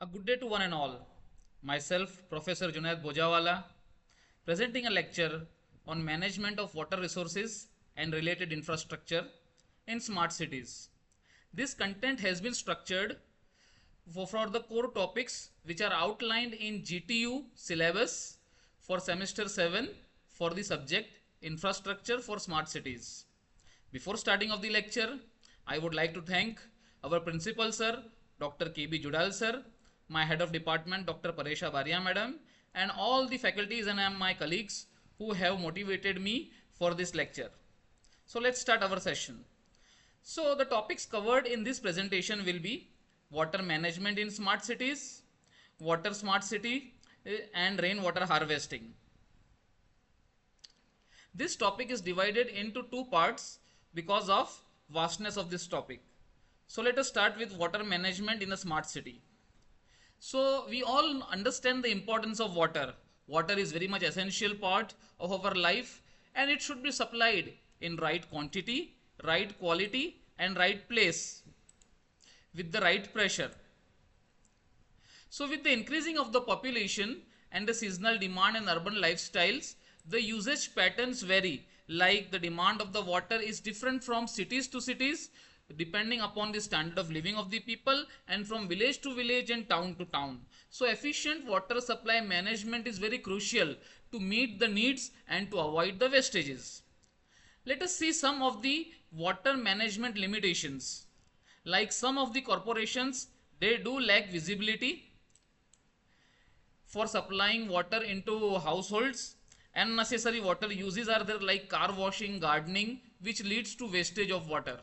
A good day to one and all. Myself, Professor Juned.N.Bhojawala, presenting a lecture on management of water resources and related infrastructure in smart cities. This content has been structured for the core topics which are outlined in GTU syllabus for semester 7 for the subject infrastructure for smart cities. Before starting of the lecture, I would like to thank our principal sir, Dr. KB Judal sir, my head of department, Dr. Paresha Baria madam, and all the faculties and my colleagues who have motivated me for this lecture. So let's start our session. So the topics covered in this presentation will be water management in smart cities, water smart city, and rainwater harvesting. This topic is divided into two parts because of vastness of this topic. So let us start with water management in a smart city. So we all understand the importance of water. Water is very much essential part of our life and it should be supplied in right quantity, right quality and right place with the right pressure. So with the increasing of the population and the seasonal demand and urban lifestyles, the usage patterns vary, like the demand of the water is different from cities to cities depending upon the standard of living of the people and from village to village and town to town. So efficient water supply management is very crucial to meet the needs and to avoid the wastages. Let us see some of the water management limitations. Like some of the corporations, they do lack visibility for supplying water into households. Unnecessary water uses are there like car washing, gardening, which leads to wastage of water.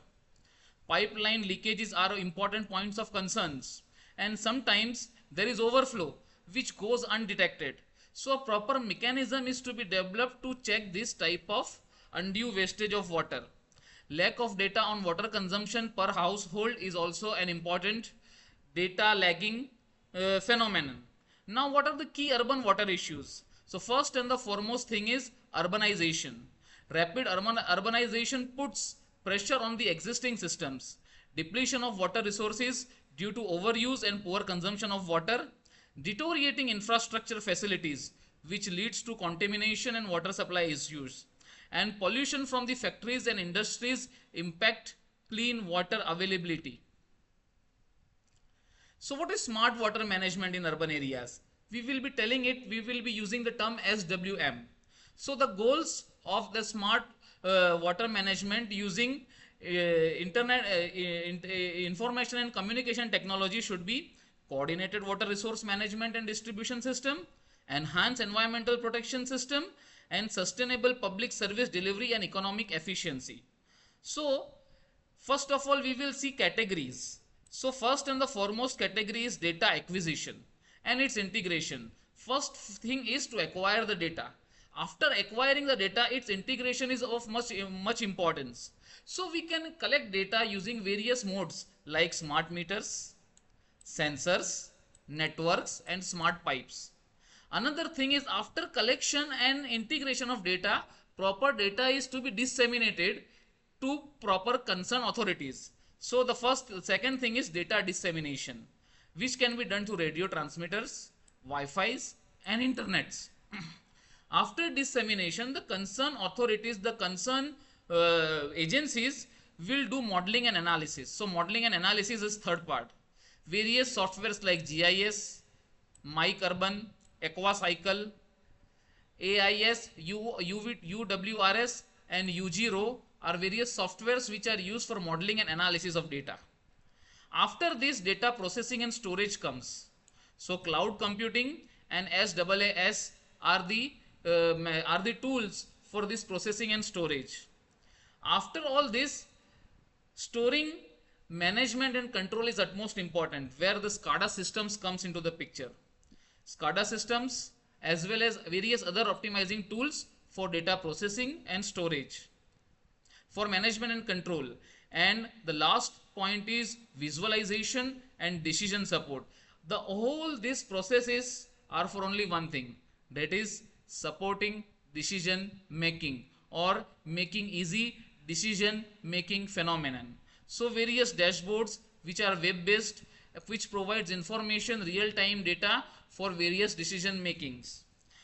Pipeline leakages are important points of concerns, and sometimes there is overflow which goes undetected. So a proper mechanism is to be developed to check this type of undue wastage of water. Lack of data on water consumption per household is also an important data lagging phenomenon. Now what are the key urban water issues? So first and the foremost thing is urbanization. Rapid urbanization puts pressure on the existing systems. Depletion of water resources due to overuse and poor consumption of water. Deteriorating infrastructure facilities which leads to contamination and water supply issues. And pollution from the factories and industries impact clean water availability. So what is smart water management in urban areas? We will be telling it, we will be using the term SWM. So the goals of the smart water management using information and communication technology should be coordinated water resource management and distribution system, enhanced environmental protection system, and sustainable public service delivery and economic efficiency. So first of all, we will see categories. So first and the foremost category is data acquisition and its integration. First thing is to acquire the data. After acquiring the data, its integration is of much importance. So we can collect data using various modes like smart meters, sensors, networks and smart pipes. Another thing is after collection and integration of data, proper data is to be disseminated to proper concerned authorities. So the second thing is data dissemination, which can be done through radio transmitters, Wi-Fi's and internets. After dissemination, the concerned authorities, the concerned agencies will do modeling and analysis. So modeling and analysis is third part. Various softwares like GIS, MyCarbon, AquaCycle, AIS, UWRS and UGRO are various softwares which are used for modeling and analysis of data. After this, data processing and storage comes. So cloud computing and SaaS are the tools for this processing and storage. After all this, storing, management and control is utmost important, where the SCADA systems comes into the picture. SCADA systems as well as various other optimizing tools for data processing and storage, for management and control. And the last point is visualization and decision support. The whole these processes are for only one thing, that is supporting decision making or making easy decision making phenomenon. So various dashboards which are web based which provides information, real-time data for various decision makings.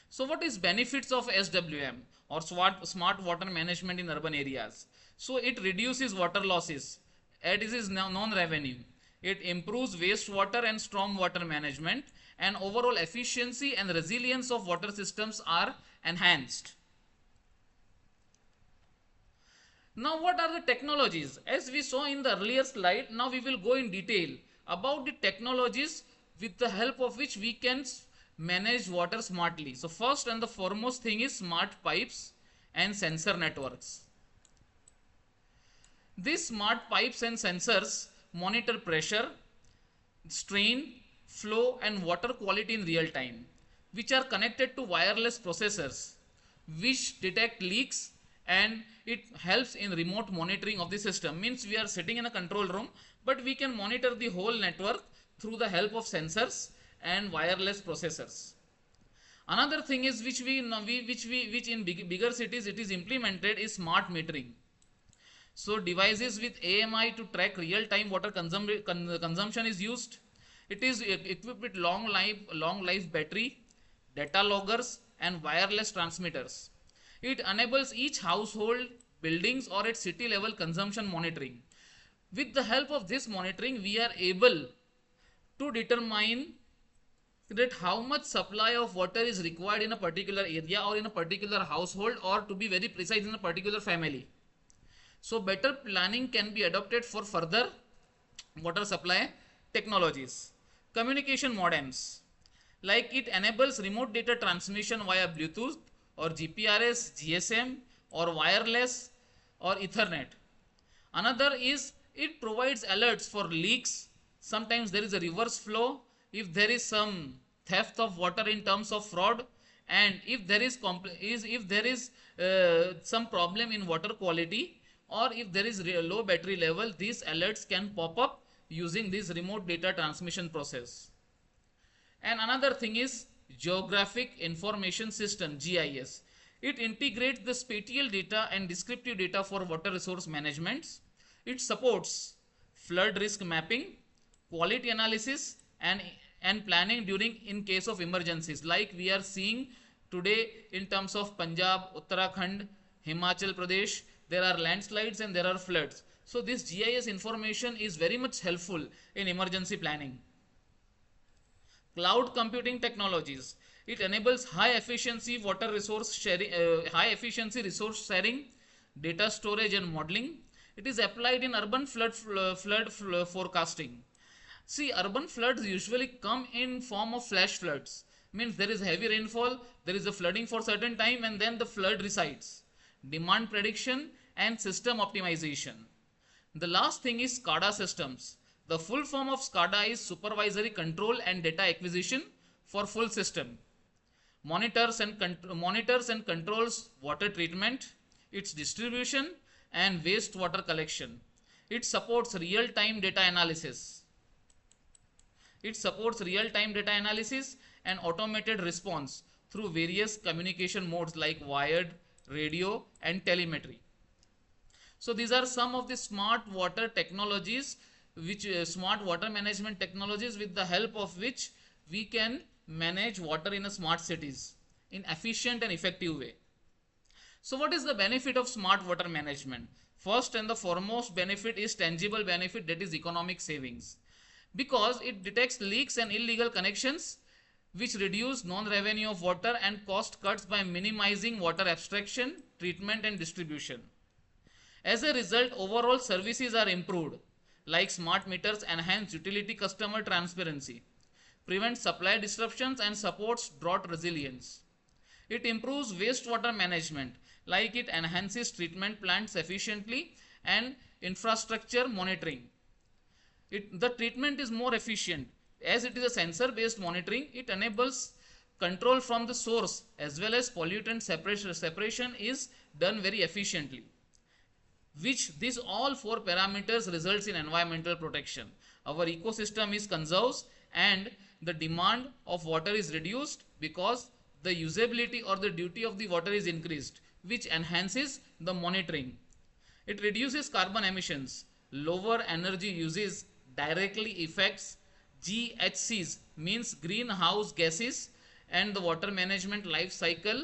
So what is benefits of SWM or smart water management in urban areas? So it reduces water losses. It is non-revenue. It improves wastewater and storm water management, and overall efficiency and resilience of water systems are enhanced. Now what are the technologies? As we saw in the earlier slide, now we will go in detail about the technologies with the help of which we can manage water smartly. So first and the foremost thing is smart pipes and sensor networks. These smart pipes and sensors monitor pressure, strain, flow and water quality in real time, which are connected to wireless processors which detect leaks, and it helps in remote monitoring of the system. Means we are sitting in a control room, but we can monitor the whole network through the help of sensors and wireless processors. Another thing is which in bigger cities it is implemented is smart metering. So devices with AMI to track real-time water consumption is used. It is equipped with long life battery, data loggers and wireless transmitters. It enables each household, buildings or at city level consumption monitoring. With the help of this monitoring, we are able to determine that how much supply of water is required in a particular area or in a particular household, or to be very precise, in a particular family. So better planning can be adopted for further water supply technologies. Communication modems, like it enables remote data transmission via Bluetooth or GPRS, GSM or wireless or Ethernet. Another is it provides alerts for leaks. Sometimes there is a reverse flow, if there is some theft of water in terms of fraud, and if there is some problem in water quality, or if there is low battery level, these alerts can pop up using this remote data transmission process. And another thing is geographic information system, GIS. It integrates the spatial data and descriptive data for water resource management. It supports flood risk mapping, quality analysis and planning during in case of emergencies, like we are seeing today in terms of Punjab, Uttarakhand, Himachal Pradesh. There are landslides and there are floods. So this GIS information is very much helpful in emergency planning. Cloud computing technologies. It enables high efficiency resource sharing, data storage and modeling. It is applied in urban flood forecasting. See, urban floods usually come in form of flash floods. Means there is heavy rainfall, there is a flooding for certain time, and then the flood resides. Demand prediction and system optimization. The last thing is SCADA systems. The full form of SCADA is supervisory control and data acquisition for full system. Monitors and controls water treatment, its distribution and wastewater collection. It supports real-time data analysis. And automated response through various communication modes like wired, radio and telemetry. So these are some of the smart water technologies, smart water management technologies with the help of which we can manage water in a smart cities in efficient and effective way. So what is the benefit of smart water management? First and the foremost benefit is tangible benefit, that is economic savings, because it detects leaks and illegal connections, which reduce non-revenue of water and cost cuts by minimizing water abstraction, treatment and distribution. As a result, overall services are improved, like smart meters enhance utility customer transparency, prevents supply disruptions and supports drought resilience. It improves wastewater management, like it enhances treatment plants efficiently and infrastructure monitoring. The treatment is more efficient. As it is a sensor based monitoring, it enables control from the source as well as pollutant separation is done very efficiently, which these all four parameters results in environmental protection. Our ecosystem is conserved and the demand of water is reduced because the usability or the duty of the water is increased, which enhances the monitoring. It reduces carbon emissions. Lower energy uses directly affects GHCs means greenhouse gases, and the water management life cycle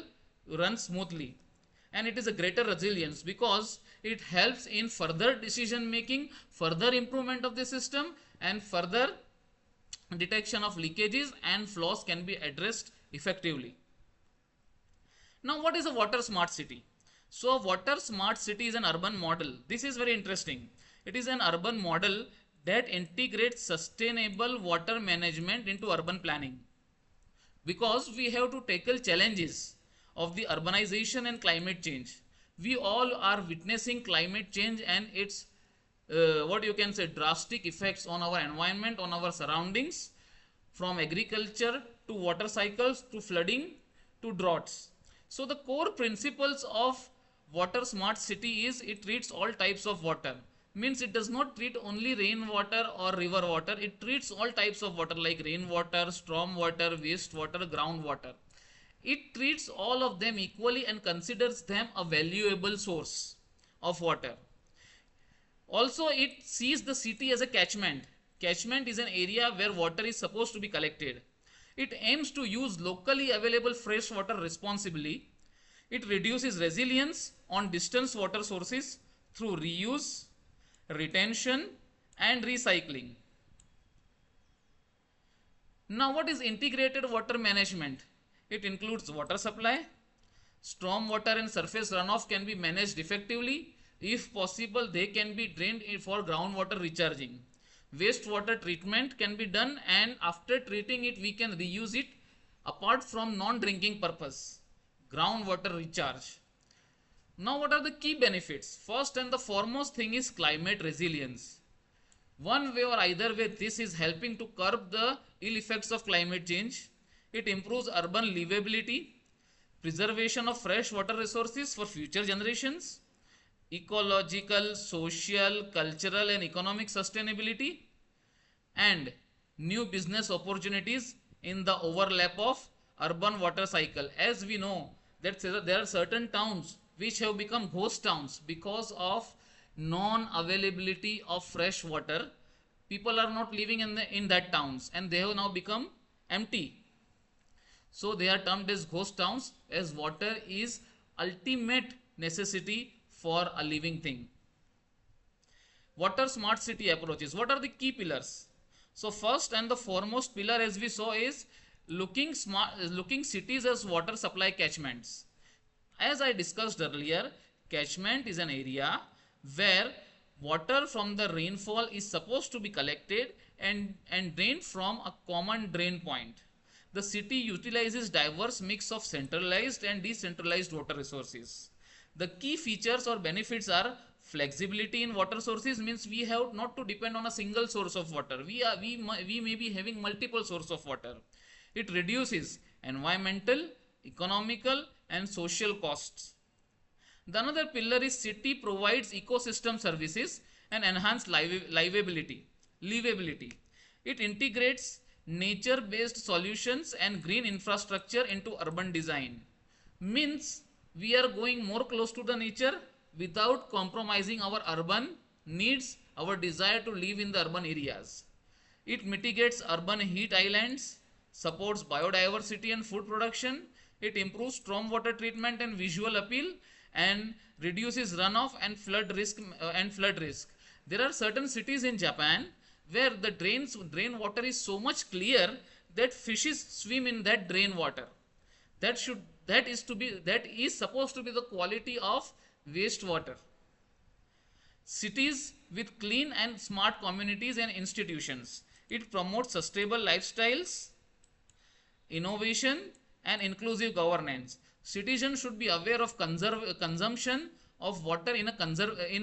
runs smoothly. And it is a greater resilience because it helps in further decision making, further improvement of the system, and further detection of leakages and flaws can be addressed effectively. Now, what is a water smart city? So, water smart city is an urban model. This is very interesting. It is an urban model that integrates sustainable water management into urban planning, because we have to tackle challenges of the urbanization and climate change. We all are witnessing climate change and its what you can say drastic effects on our environment, on our surroundings, from agriculture to water cycles to flooding to droughts. So the core principles of water smart city is it treats all types of water. Means it does not treat only rainwater or river water, it treats all types of water like rainwater, storm water, wastewater, groundwater. It treats all of them equally and considers them a valuable source of water. Also, it sees the city as a catchment. Catchment is an area where water is supposed to be collected. It aims to use locally available fresh water responsibly. It reduces reliance on distant water sources through reuse, retention, and recycling. Now, what is integrated water management? It includes water supply. Storm water and surface runoff can be managed effectively. If possible, they can be drained for groundwater recharging. Wastewater treatment can be done, and after treating it, we can reuse it apart from non-drinking purpose. Groundwater recharge. Now, what are the key benefits? First and the foremost thing is climate resilience. One way or either way, this is helping to curb the ill effects of climate change. It improves urban livability, preservation of fresh water resources for future generations, ecological, social, cultural, and economic sustainability, and new business opportunities in the overlap of urban water cycle. As we know that there are certain towns which have become ghost towns because of non-availability of fresh water. People are not living in that towns and they have now become empty. So they are termed as ghost towns, as water is ultimate necessity for a living thing. Water smart city approaches. What are the key pillars? So first and the foremost pillar, as we saw, is looking cities as water supply catchments. As I discussed earlier, catchment is an area where water from the rainfall is supposed to be collected and drained from a common drain point. The city utilizes diverse mix of centralized and decentralized water resources. The key features or benefits are flexibility in water sources, means we have not to depend on a single source of water. We may be having multiple sources of water. It reduces environmental, economical, and social costs. The another pillar is city provides ecosystem services and enhanced livability. It integrates nature-based solutions and green infrastructure into urban design. Means we are going more close to the nature without compromising our urban needs, our desire to live in the urban areas. It mitigates urban heat islands, supports biodiversity and food production. It improves stormwater treatment and visual appeal, and reduces runoff and flood risk. There are certain cities in Japan where the drain water is so much clear that fishes swim in that drain water. That is supposed to be the quality of wastewater. Cities with clean and smart communities and institutions. It promotes sustainable lifestyles, innovation, and inclusive governance. Citizens should be aware of consumption of water in a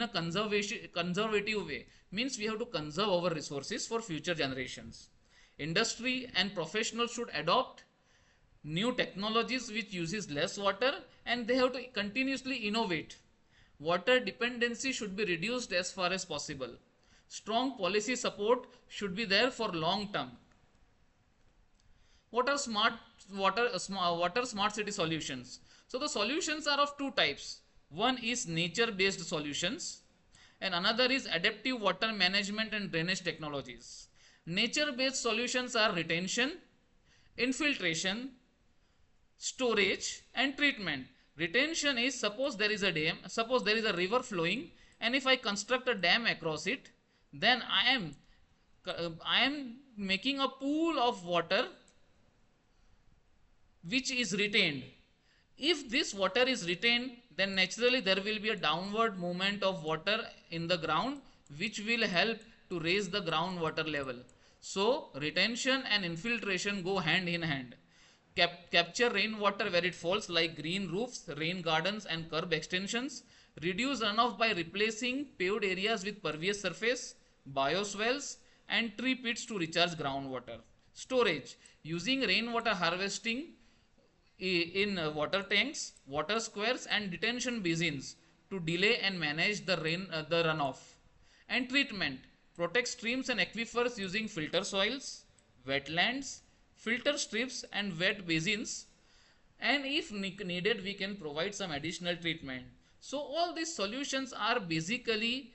conservative way. Means we have to conserve our resources for future generations. Industry and professionals should adopt new technologies which uses less water, and they have to continuously innovate. Water dependency should be reduced as far as possible. Strong policy support should be there for long term. What are water smart city solutions? So the solutions are of two types. One is nature based solutions and another is adaptive water management and drainage technologies. Nature based solutions are retention, infiltration, storage and treatment. Retention is, suppose there is a dam, suppose there is a river flowing, and if I construct a dam across it, then I am making a pool of water which is retained. If this water is retained, then naturally there will be a downward movement of water in the ground, which will help to raise the groundwater level. So retention and infiltration go hand in hand. Capture rainwater where it falls, like green roofs, rain gardens and curb extensions. Reduce runoff by replacing paved areas with pervious surface, bioswales and tree pits to recharge groundwater. Storage, using rainwater harvesting in water tanks, water squares and detention basins to delay and manage the runoff. And treatment, protect streams and aquifers using filter soils, wetlands, filter strips and wet basins, and if needed we can provide some additional treatment. So all these solutions are basically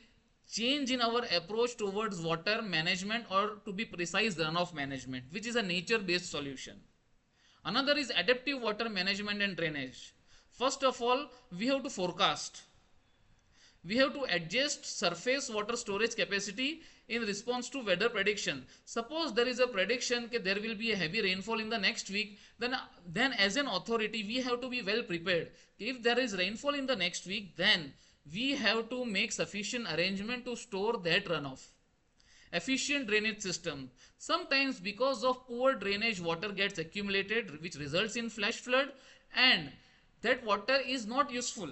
change in our approach towards water management, or to be precise runoff management, which is a nature based solution. Another is adaptive water management and drainage. First of all, we have to forecast. We have to adjust surface water storage capacity in response to weather prediction. Suppose there is a prediction that there will be a heavy rainfall in the next week, then as an authority we have to be well prepared. If there is rainfall in the next week, then we have to make sufficient arrangement to store that runoff. Efficient drainage system. Sometimes because of poor drainage, water gets accumulated, which results in flash flood, and that water is not useful.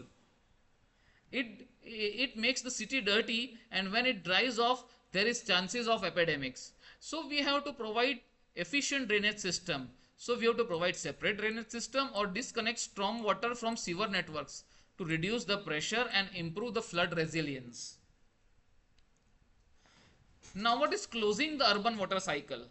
It makes the city dirty, and when it dries off there is chances of epidemics. So we have to provide efficient drainage system. So we have to provide separate drainage system or disconnect storm water from sewer networks to reduce the pressure and improve the flood resilience. Now what is closing the urban water cycle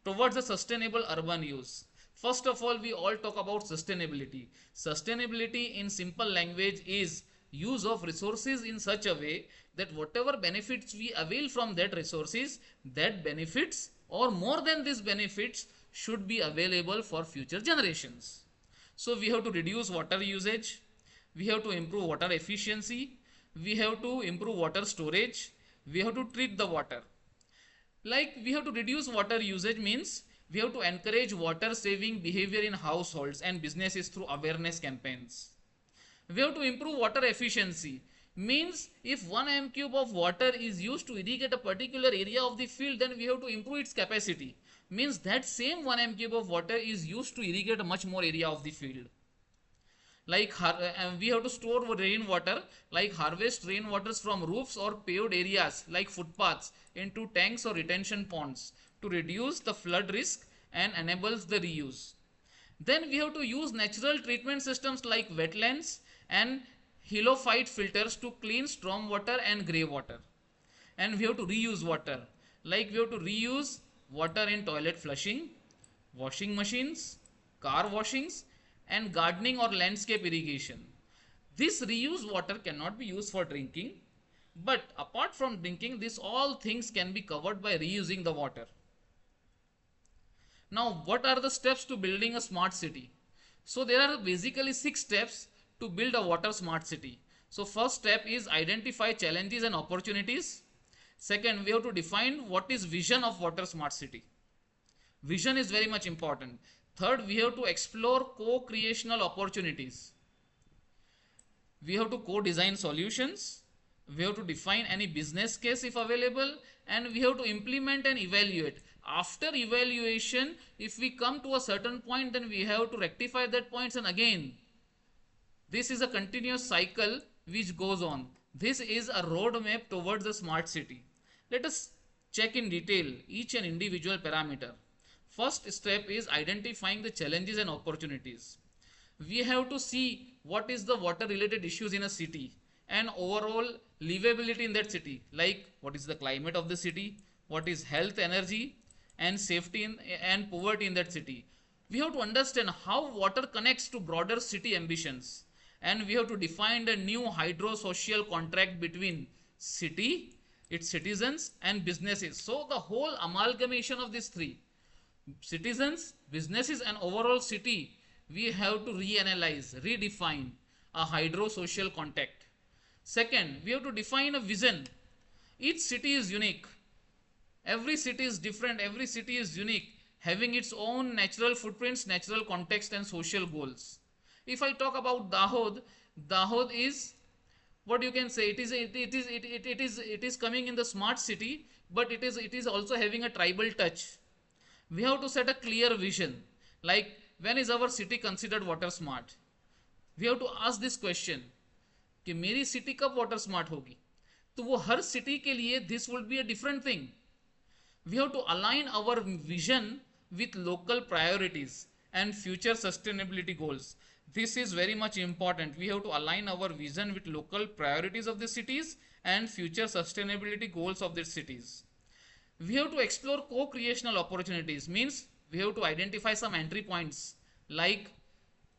towards a sustainable urban use? First of all, we all talk about sustainability. Sustainability in simple language is use of resources in such a way that whatever benefits we avail from that resources, that benefits or more than these benefits should be available for future generations. So we have to reduce water usage, we have to improve water efficiency, we have to improve water storage, we have to treat the water. Like we have to reduce water usage means we have to encourage water saving behavior in households and businesses through awareness campaigns. We have to improve water efficiency means if 1 m cube of water is used to irrigate a particular area of the field, then we have to improve its capacity. Means that same 1 m cube of water is used to irrigate a much more area of the field. Like we have to store rainwater, like harvest rainwaters from roofs or paved areas like footpaths into tanks or retention ponds to reduce the flood risk and enables the reuse. Then we have to use natural treatment systems like wetlands and halophyte filters to clean storm water and grey water. And we have to reuse water, like we have to reuse water in toilet flushing, washing machines, car washings and gardening or landscape irrigation. This reused water cannot be used for drinking, but apart from drinking, these all things can be covered by reusing the water. Now what are the steps to building a smart city? So there are basically 6 steps to build a water smart city. So first step is identify challenges and opportunities. Second, we have to define what is vision of water smart city. Vision is very much important. Third, we have to explore co-creational opportunities. We have to co-design solutions. We have to define any business case if available, and we have to implement and evaluate. After evaluation, if we come to a certain point, then we have to rectify that points, and again this is a continuous cycle which goes on. This is a roadmap towards a smart city. Let us check in detail each and individual parameter. First step is identifying the challenges and opportunities. We have to see what is the water related issues in a city and overall livability in that city, like what is the climate of the city, what is health, energy and safety and poverty in that city. We have to understand how water connects to broader city ambitions, and we have to define a new hydrosocial contract between city its citizens and businesses. So the whole amalgamation of these three, citizens, businesses and overall city, we have to reanalyze, redefine a hydro-social contact. Second, we have to define a vision. Each city is unique. Every city is different. Every city is unique, having its own natural footprints, natural context and social goals. If I talk about Dahod, Dahod is what you can say, it is coming in the smart city, but it is also having a tribal touch. We have to set a clear vision, like when is our city considered water smart. We have to ask this question कि मेरी city कब water smart होगी. तो वो हर city के लिए this would be a different thing. We have to align our vision with local priorities and future sustainability goals. This is very much important. We have to align our vision with local priorities of the cities and future sustainability goals of the cities. We have to explore co-creational opportunities, means we have to identify some entry points, like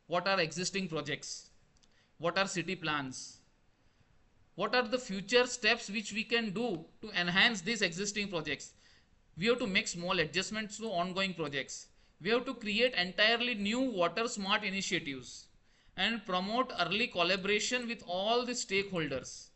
what are existing projects, what are city plans, what are the future steps which we can do to enhance these existing projects. We have to make small adjustments to ongoing projects. We have to create entirely new water smart initiatives and promote early collaboration with all the stakeholders.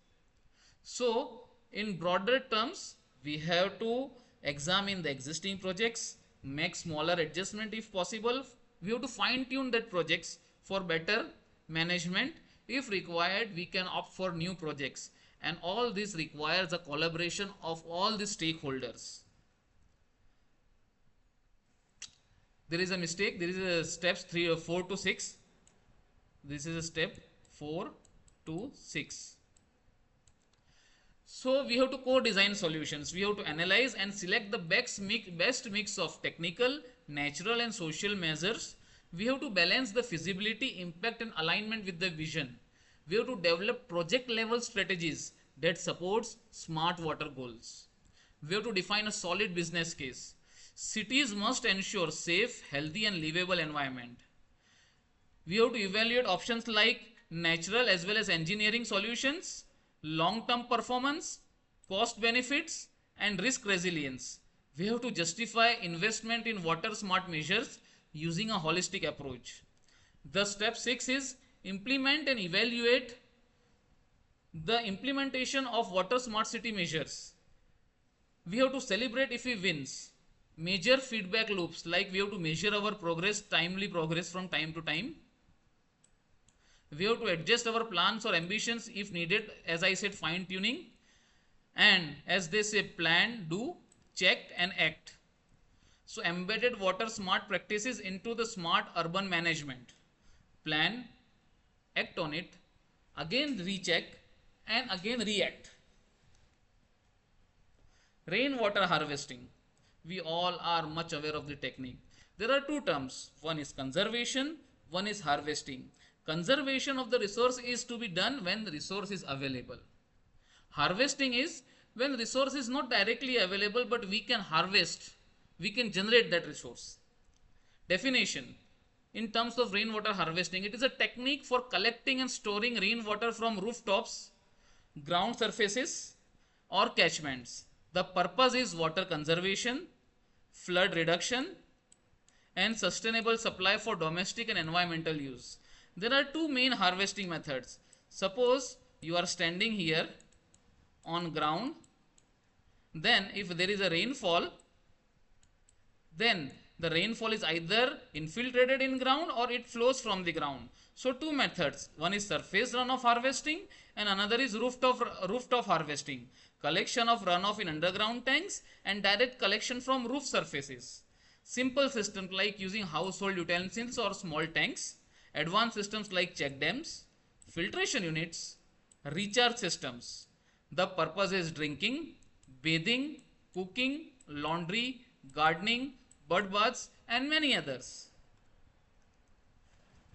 So, in broader terms, we have to examine the existing projects, make smaller adjustment if possible. We have to fine tune that projects for better management. If required, we can opt for new projects, and all this requires a collaboration of all the stakeholders. There is a mistake. There is a steps 3 or 4 to 6. This is a step 4 to 6. So we have to co-design solutions. We have to analyze and select the best mix of technical, natural and social measures. We have to balance the feasibility, impact and alignment with the vision. We have to develop project level strategies that supports smart water goals. We have to define a solid business case. Cities must ensure safe, healthy and livable environment. We have to evaluate options like natural as well as engineering solutions, long-term performance, cost benefits and risk resilience. We have to justify investment in water smart measures using a holistic approach. The step 6 is implement and evaluate the implementation of water smart city measures. We have to celebrate if we wins. Major feedback loops, like we have to measure our progress, timely progress from time to time. We have to adjust our plans or ambitions if needed, as I said, fine tuning. And as they say, plan, do, check and act. So embedded water smart practices into the smart urban management. Plan, act on it, again recheck and again react. Rainwater harvesting. We all are much aware of the technique. There are two terms. One is conservation, one is harvesting. Conservation of the resource is to be done when the resource is available. Harvesting is when resource is not directly available, but we can harvest, we can generate that resource. Definition. In terms of rainwater harvesting, it is a technique for collecting and storing rainwater from rooftops, ground surfaces or catchments. The purpose is water conservation, flood reduction and sustainable supply for domestic and environmental use. There are two main harvesting methods. Suppose you are standing here on ground, then if there is a rainfall, then the rainfall is either infiltrated in ground or it flows from the ground. So two methods, one is surface runoff harvesting and another is rooftop harvesting. Collection of runoff in underground tanks and direct collection from roof surfaces. Simple systems like using household utensils or small tanks. Advanced systems like check dams, filtration units, recharge systems. The purpose is drinking, bathing, cooking, laundry, gardening, bird baths and many others.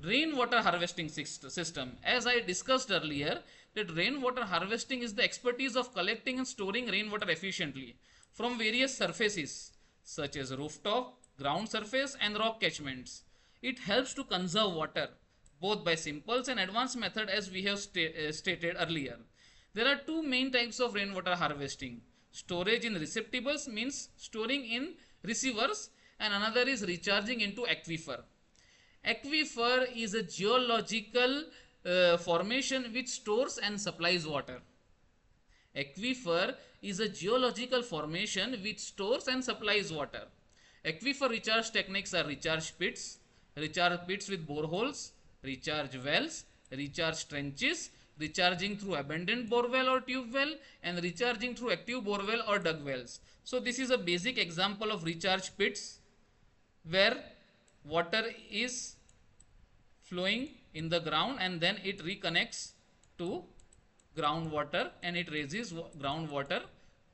Rainwater harvesting system. As I discussed earlier, that rainwater harvesting is the expertise of collecting and storing rainwater efficiently from various surfaces such as rooftop, ground surface and rock catchments. It helps to conserve water both by simple and advanced method, as we have stated earlier. There are two main types of rainwater harvesting. Storage in receptacles means storing in receivers, and another is recharging into aquifer. Aquifer is a geological formation which stores and supplies water. Aquifer is a geological formation which stores and supplies water. Aquifer recharge techniques are recharge pits with boreholes, recharge wells, recharge trenches, recharging through abandoned borewell or tube well, and recharging through active borewell or dug wells. So this is a basic example of recharge pits where water is flowing in the ground and then it reconnects to groundwater and it raises groundwater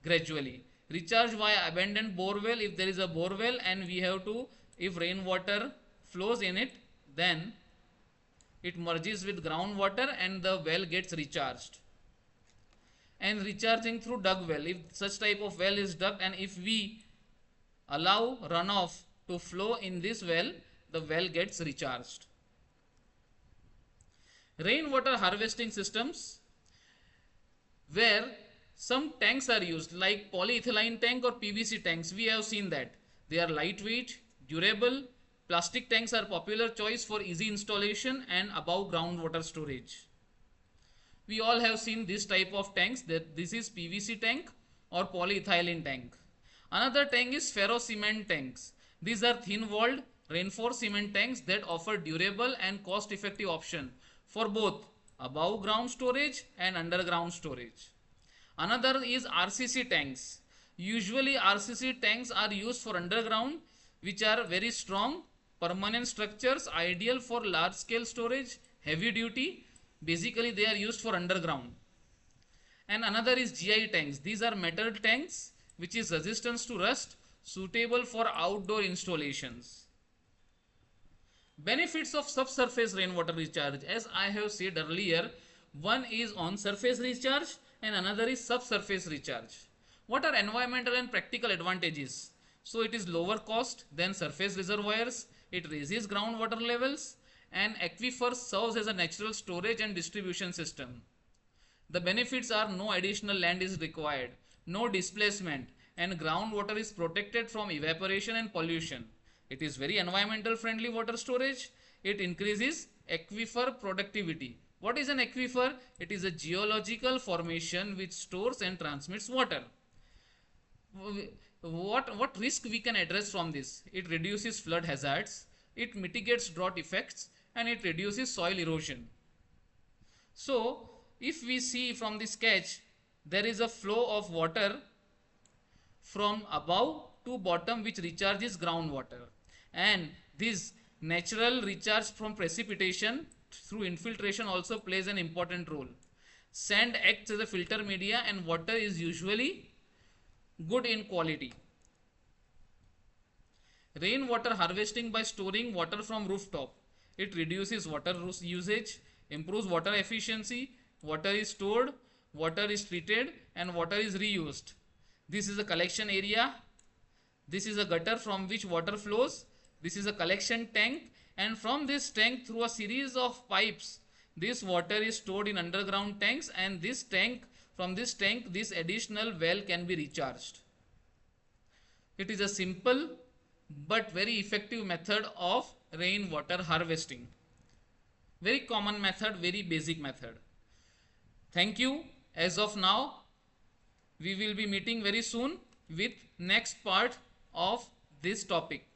gradually. Recharge via abandoned borewell, if there is a borewell and we have to, if rainwater flows in it, then it merges with groundwater and the well gets recharged. And recharging through dug well, if such type of well is dug and if we allow runoff to flow in this well, the well gets recharged. Rainwater harvesting systems where some tanks are used like polyethylene tank or PVC tanks. We have seen that they are lightweight, durable. Plastic tanks are popular choice for easy installation and above groundwater storage. We all have seen this type of tanks, that this is PVC tank or polyethylene tank. Another tank is ferro cement tanks. These are thin walled reinforced cement tanks that offer durable and cost effective option for both above ground storage and underground storage. Another is RCC tanks. Usually RCC tanks are used for underground, which are very strong permanent structures, ideal for large scale storage, heavy duty. Basically they are used for underground. And another is GI tanks. These are metal tanks which is resistance to rust, suitable for outdoor installations. Benefits of subsurface rainwater recharge. As I have said earlier, one is on surface recharge and another is subsurface recharge. What are environmental and practical advantages? So it is lower cost than surface reservoirs, it raises groundwater levels, and aquifer serves as a natural storage and distribution system. The benefits are no additional land is required, no displacement, and groundwater is protected from evaporation and pollution. It is very environmental friendly water storage. It increases aquifer productivity. What is an aquifer? It is a geological formation which stores and transmits water. What risk we can address from this? It reduces flood hazards, it mitigates drought effects, and it reduces soil erosion. So if we see from the sketch, there is a flow of water from above to bottom which recharges groundwater, and this natural recharge from precipitation through infiltration also plays an important role. Sand acts as a filter media and water is usually good in quality. Rainwater harvesting by storing water from rooftop. It reduces water usage, improves water efficiency, water is stored, water is treated, and water is reused. This is a collection area. This is a gutter from which water flows. This is a collection tank, and from this tank through a series of pipes, this water is stored in underground tanks, and this tank, from this tank, this additional well can be recharged. It is a simple but very effective method of rainwater harvesting. Very common method, very basic method. Thank you. As of now, we will be meeting very soon with next part of this topic.